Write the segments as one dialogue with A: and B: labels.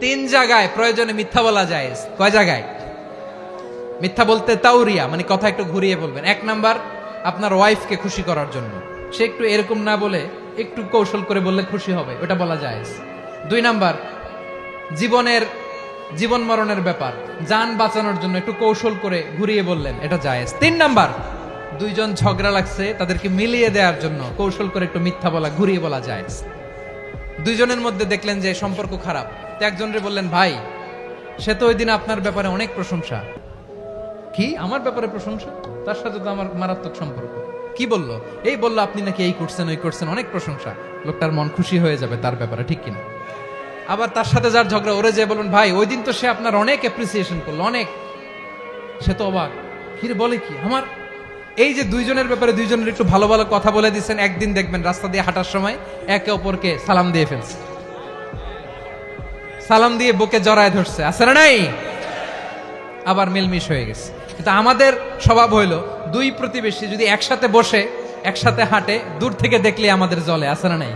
A: তিন জায়গায় প্রয়োজনে মিথ্যা বলা যায়। কয় জায়গায় মিথ্যা বলতে? তাউরিয়া, মানে কথা একটু ঘুরিয়ে বলবেন। এক নাম্বার, আপনার ওয়াইফকে খুশি করার জন্য, সে একটু এরকম না বলে একটু কৌশল করে বললে খুশি হবে, ওটা বলা যায়। দুই নাম্বার, জীবন মরণের ব্যাপার, জান বাঁচানোর জন্য একটু কৌশল করে ঘুরিয়ে বললেন, এটা জায়েজ। তিন নাম্বার, দুইজন ঝগড়া লাগছে, তাদেরকে মিলিয়ে দেওয়ার জন্য কৌশল করে একটু মিথ্যা বলা, ঘুরিয়ে বলা জায়েজ। দুইজনের মধ্যে দেখলেন যে সম্পর্ক খারাপ, তো একজনরে বললেন, ভাই সে তো ওই দিন আপনার ব্যাপারে অনেক প্রশংসা। কি আমার ব্যাপারে প্রশংসা? তার সাথে তো আমার মারাত্মক সম্পর্ক। কি বললো? এই বললো আপনি নাকি এই করছেন ওই করছেন, অনেক প্রশংসা। লোকটার মন খুশি হয়ে যাবে তার ব্যাপারে, ঠিক কিনা? আবার তার সাথে যার ঝগড়া, ওরে যে বলুন, ভাই ওই দিন তো সে আপনার অনেক অ্যাপ্রিসিয়েশন করলো, অনেক। সে তো অবাক, কি রে বলে কি আমার? এই যে দুইজনের ব্যাপারে দুইজনের একটু ভালো ভালো কথা বলে দিচ্ছেন, একদিন দেখবেন রাস্তা দিয়ে হাঁটার সময় একে অপরকে সালাম দিয়ে ফেলছে, সালাম দিয়ে বুকে জড়ায় ধরছে, আছে না নাই? আবার মিলমিশ হয়ে গেছে। কিন্তু আমাদের স্বভাব হইলো, দুই প্রতিবেশী যদি একসাথে বসে একসাথে হাঁটে, দূর থেকে দেখলে আমাদের জলে, আছে না নাই?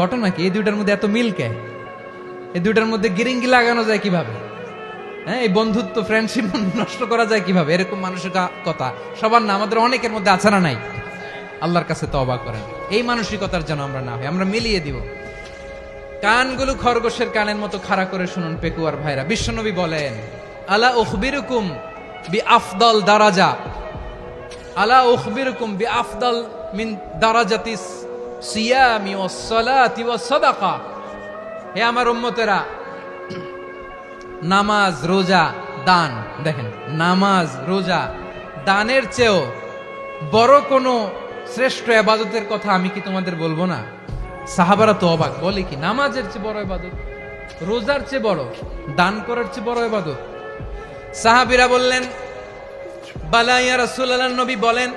A: ঘটনা কি? এই দুইটার মধ্যে এত মিল কে? এই দুইটার মধ্যে গিরিঙ্গি লাগানো যায় কিভাবে? হ্যাঁ, এই বন্ধুত্ব ফ্রেন্ডশিপ নষ্ট করা যায় কিভাবে? এরকম মানসিকতা সবার না, আমাদের অনেকের মধ্যে আছে না নাই? আল্লাহর কাছে তওবা করেন, এই মানসিকতার যেন আমরা না হই, আমরা মিলিয়ে দিব। কানগুলো খরগোশের কানের মতো খাড়া করে শুনুন পেকুয়ার ভাইরা। বিশ্বনবী বলেন, আলা উখবিরুকুম বিআফদাল দারাজা, আলা উখবিরুকুম বিআফদাল মিন দারাজাতিস সিয়ামি ওয়াস সালাতি ওয়াস সাদাকা। হে আমার উম্মতেরা, নামাজ, রোজা, দান, দেখেন নামাজ, রোজা, দানের চেয়েও বড় কোন শ্রেষ্ঠ ইবাদতের কথা আমি কি তোমাদের বলবো না? সাহাবারা তো অবাক, বলে কি নামাজের চেয়ে বড় ইবাদত, রোজার চেয়ে বড়, দান করার চেয়ে বড় ইবাদত? সাহাবীরা বললেন, বালা ইয়া রাসূলুল্লাহ। নবী বলেন,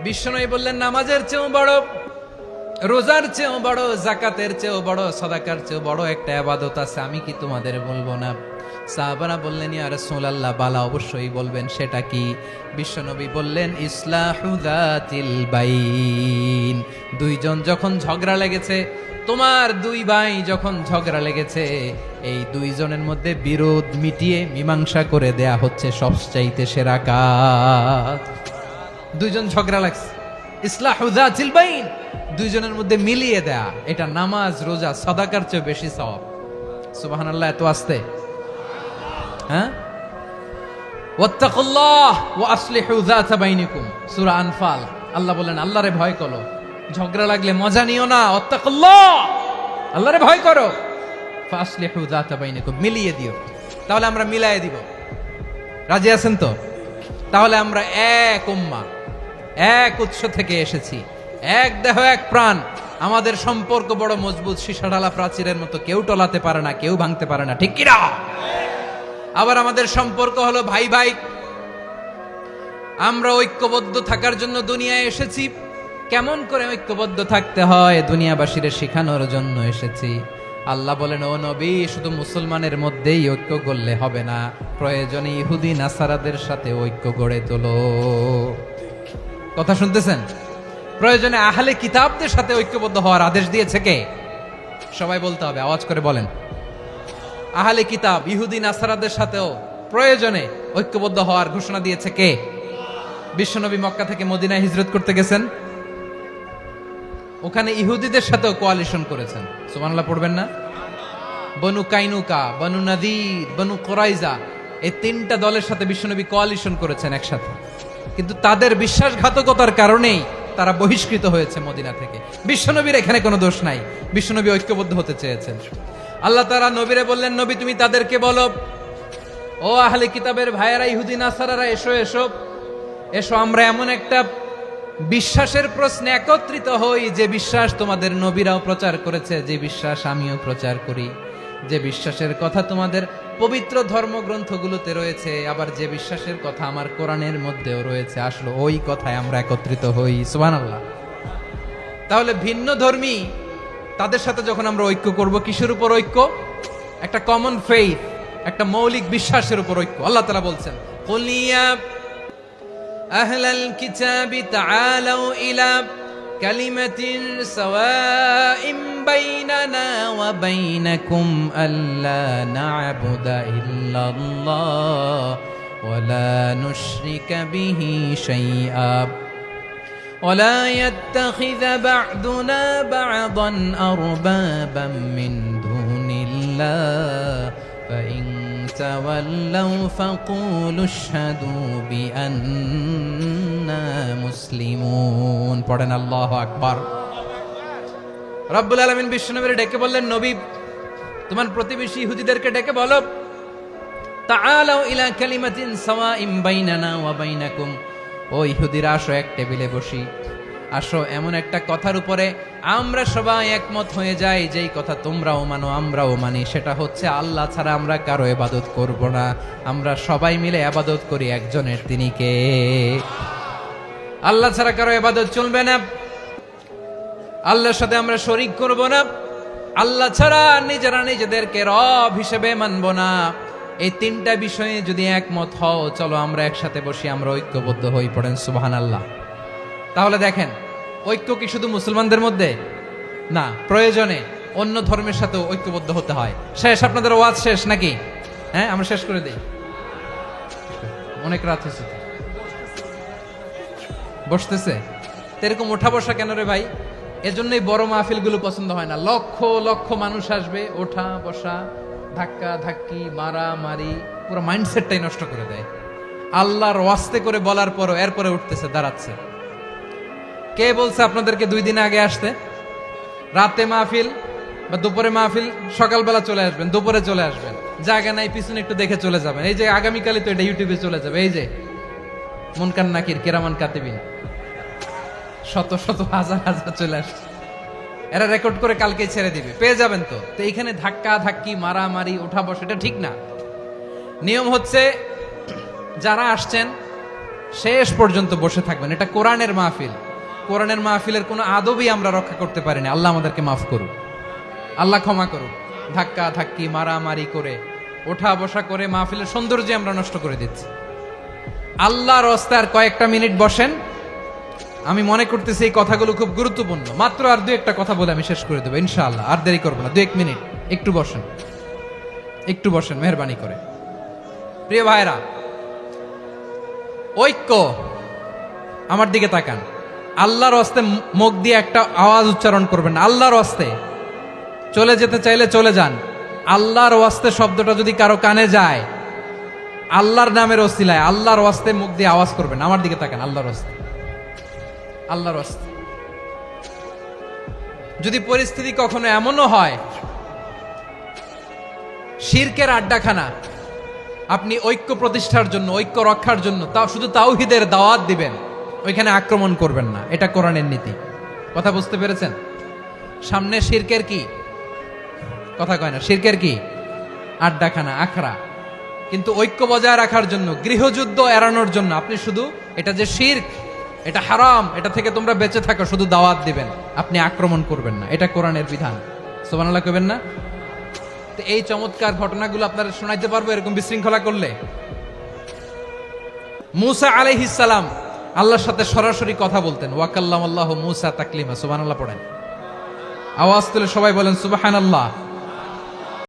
A: বিশ্বনবী বললেন, নামাজের চেয়েও বড়, রোজার চেয়েও বড়, যাকাতের চেয়েও বড়, সাদাকার চেয়েও বড় একটা ইবাদত আছে, আমি কি তোমাদের বলবো না? সাহাবারা বললেন, ইয়া রাসূলুল্লাহ, বালা অবশ্যই বলবেন, সেটা কি? বিশ্বনবী বললেন, ইসলাহু যাতিল বাইন। দুইজন যখন ঝগড়া লেগেছে, তোমার দুই ভাই যখন ঝগড়া লেগেছে, এই দুইজনের মধ্যে বিরোধ মিটিয়ে মীমাংসা করে দেয়া হচ্ছে সবচাইতে সেরা কাজ। দুইজন ঝগড়া লাগছে, ইসলাহু যাতিল বাইন, দুইজনের মধ্যে মিলিয়ে দেয়া, এটা নামাজ, রোজা, সাদাকার চেয়ে বেশি সওয়াব। সুবহানাল্লাহ, এত আস্তে? হ্যাঁ, ওয়াত্তাকুল্লাহ ওয়া আসলিহু যাতা বাইনিকুম, সূরা আনফাল। আল্লাহ বলেন, আল্লাহরে ভয় করো, ঝগড়া লাগলে মজা নিও না, ওয়াত্তাকুল্লাহ, আল্লাহরে ভয় করো, ফাসলিহু যাতা বাইনিকুম, মিলিয়ে দিও। তাহলে আমরা মিলায়ে দিব, রাজি আছেন তো? তাহলে আমরা এক উম্মাহ, এক উৎস থেকে এসেছি, এক দেহ এক প্রাণ, আমাদের সম্পর্ক বড় মজবুত, সীসাঢালা প্রাচীরের মতো, কেউ টলাতে পারে না, কেউ ভাঙতে পারে না, ঠিক কিনা? আবার আমাদের সম্পর্ক হলো ভাই ভাই, আমরা ঐক্যবদ্ধ থাকার জন্য দুনিয়ায় এসেছি। কেমন করে ঐক্যবদ্ধ থাকতে হয় দুনিয়াবাসীর শেখানোর জন্য এসেছি। আল্লাহ বলেন, ও নবী, শুধু মুসলমানের মধ্যেই ঐক্য গড়লে হবে না, প্রয়োজনে ইহুদি নাসারাদের সাথে ঐক্য গড়ে তোলো। কথা শুনতেছেন? প্রয়োজনে আহলে কিতাবদের সাথে ঐক্যবদ্ধ হওয়ার আদেশ দিয়েছে কে? সবাই বলতে হবে, আওয়াজ করে বলেন। আহলে কিতাব ইহুদি নাসারাদের সাথেও প্রয়োজনে ঐক্যবদ্ধ হওয়ার ঘোষণা দিয়েছে কে? বিশ্বনবী মক্কা থেকে মদিনায় হিজরত করতে গেছেন, ওখানে ইহুদিদের সাথেও কোয়ালিশন করেছেন। সুবহানাল্লাহ পড়বেন না? বনু কাইনুকা, বনু নাদির, বনু কুরাইজা, এই তিনটা দলের সাথে বিশ্বনবী কোয়ালিশন করেছেন একসাথে। কিন্তু তাদের বিশ্বাসঘাতকতার কারণেই তারা বহিষ্কৃত হয়েছে মদিনা থেকে। বিশ্বনবীর এখানে কোনো দোষ নাই, বিশ্বনবী ঐক্যবদ্ধ হতে চেয়েছেন। আল্লাহ তাআলা নবীরে বললেন, নবী তুমি তাদেরকে বলো, ও আহলে কিতাবের ভাইয়েরা, ইহুদি নাসারারা, এসো এসো এসো, আমরা এমন একটা বিশ্বাসের প্রশ্নে একত্রিত হই, যে বিশ্বাস তোমাদের নবীরাও প্রচার করেছে, যে বিশ্বাস আমিও প্রচার করি, যে বিশ্বাসের কথা তোমাদের পবিত্র ধর্মগ্রন্থগুলোতে রয়েছে, আবার যে বিশ্বাসের কথা আমার কোরআনের মধ্যেও রয়েছে, আসলে ওই কথায় আমরা একত্রিত হই। সুবহানাল্লাহ। তাহলে ভিন্ন ধর্মী তাদের সাথে যখন আমরা ঐক্য করব, কিসের উপর ঐক্য? একটা কমন ফেইথ, একটা মৌলিক বিশ্বাসের উপর ঐক্য। আল্লাহ তাআলা বলছেন, কুল ইয়া আহলাল কিতাবি তাআলাউ ইলা কালিমাতিন সাওয়াইম বাইনানা ওয়া বাইনাকুম আল্লা না'বুদা ইল্লাল্লাহ ওয়া লা নুশরিকা বিহি শাইআ ولا يتخذ بعضنا بعضا أربابا من دون الله فإن تولوا فقولوا اشهدوا بأننا مسلمون পড়েন আল্লাহু আকবার। রব্বুল আলামিন বিশ্বনবীর ডেকে বললেন, নবী তোমার প্রতিবেশী ইহুদিদেরকে ডেকে বলো, তাআলাউ ইলা কালিমাতিন সাওয়াইম বাইনানা ওয়া বাইনাকুম, ও ইহুদিরা আসো এক টেবিলে বসি, আসো এমন একটা কথার উপরে আমরা সবাই একমত হয়ে যাই, যেই কথা তোমরাও মানো আমরাও মানি, সেটা হচ্ছে আল্লাহ ছাড়া আমরা কারো ইবাদত করব না, আমরা সবাই মিলে ইবাদত করি একজনের, তিনি কে? আল্লাহ ছাড়া কারো ইবাদত চলবে না, আল্লাহর সাথে আমরা শরীক করব না, আল্লাহ ছাড়া নিজেরা নিজেদেরকে রব হিসেবে মানব না। এই তিনটা বিষয়ে যদি একমত হও, চলো আমরা একসাথে বসি, আমরা ঐক্যবদ্ধ হই। পড়েন সুবহানাল্লাহ। তাহলে দেখেন, ঐক্য কি শুধু মুসলমানদের মধ্যে না, প্রয়োজনে অন্য ধর্মের সাথে ঐক্যবদ্ধ হতে হয়। শেষ, আপনাদের ওয়াজ শেষ নাকি? হ্যাঁ, আমরা শেষ করে দেই, অনেক রাত হয়েছে। বসতেছে এরকম ওঠা বসা কেন রে ভাই? এজন্যই বড় মাহফিলগুলো পছন্দ হয় না। লক্ষ লক্ষ মানুষ আসবে, ওঠা বসা, ধাক্কা ধাক্কি, মারামারি, পুরো মাইন্ডসেটটাই নষ্ট করে দেয়। আল্লাহর ওয়াস্তে করে বলার পরও এরপরে উঠতেছে, দাঁড়াচ্ছে। কে বলছে আপনাদেরকে 2 দিন আগে আসতে? রাতে মাহফিল বা দুপুরে মাহফিল, সকালবেলা চলে আসবেন, দুপুরে চলে আসবেন, জায়গা নাই পিছনে একটু দেখে চলে যাবেন। এই যে আগামীকালই তো এটা ইউটিউবে চলে যাবে, এই যে মুনকার নাকির কিরামান কাতিবিন, শত শত হাজার হাজার চলে আসছে, এরা রেকর্ড করে কালকে ছেড়ে দিবে, পেয়ে যাবেন। তো এইখানে ধাক্কা ধাক্কি, মারামারি, ওঠা বসা, এটা ঠিক না। নিয়ম হচ্ছে যারা আসছেন শেষ পর্যন্ত বসে থাকবেন। এটা কোরআনের মাহফিল, কোরআনের মাহফিলের কোনো আদবই আমরা রক্ষা করতে পারিনি। আল্লাহ আমাদেরকে মাফ করুন, আল্লাহ ক্ষমা করুন। ধাক্কা ধাক্কি, মারামারি করে, ওঠা বসা করে মাহফিলের সৌন্দর্য আমরা নষ্ট করে দিচ্ছি। আল্লাহর রাস্তায় আর কয়েকটা মিনিট বসেন। আমি মনে করতেছি এই কথাগুলো খুব গুরুত্বপূর্ণ। মাত্র আর 2-1টা কথা বলে আমি শেষ করে দেবো ইনশাআল্লাহ, আর দেরি করবো না। 2-1 মিনিট একটু বসেন, একটু বসেন মেহরবানি করে। প্রিয় ভাইরা, ঐক্য, আমার দিকে তাকান। আল্লাহর ওয়াস্তে মুখ দিয়ে একটা আওয়াজ উচ্চারণ করবেন, আল্লাহর ওয়াস্তে। চলে যেতে চাইলে চলে যান। আল্লাহর ওয়াস্তে শব্দটা যদি কারো কানে যায়, আল্লাহর নামের ওসিলায় আল্লাহর ওয়াস্তে মুখ দিয়ে আওয়াজ করবেন। আমার দিকে তাকান, আল্লাহর ওয়াস্তে, আল্লাহর ওয়াস্তে। যদি পরিস্থিতি কখনো এমনও হয় শিরকের আড্ডাখানা, আপনি ঐক্য প্রতিষ্ঠার জন্য, ঐক্য রক্ষার জন্য তাও শুধু তাওহীদের দাওয়াত দিবেন, ওইখানে আক্রমণ করবেন না। এটা কোরআনের নীতি। কথা বুঝতে পেরেছেন? সামনে শিরকের কি কথা কয় না, শিরকের কি আড্ডাখানা, আখড়া। কিন্তু ঐক্য বজায় রাখার জন্য, গৃহযুদ্ধ এড়ানোর জন্য আপনি শুধু এটা যে শিরক, এটা হারাম, এটা থেকে তোমরা বেঁচে থাকো, শুধু দাওয়াত দিবেন, আপনি আক্রমণ করবেন না। এটা কোরআনের বিধান। সুবহানাল্লাহ কইবেন না? তো এই চমৎকার ঘটনাগুলো আপনারা শোনাইতে পারবো এরকম বিশৃঙ্খলা করলে। মূসা আলাইহিস সালাম আল্লাহর সাথে সরাসরি কথা বলতেন। ওয়াকাল্লামাল্লাহু মূসা তাকলিমা। সুবহানাল্লাহ পড়েন, আওয়াজ তুলে সবাই বলেন সুবহানাল্লাহ।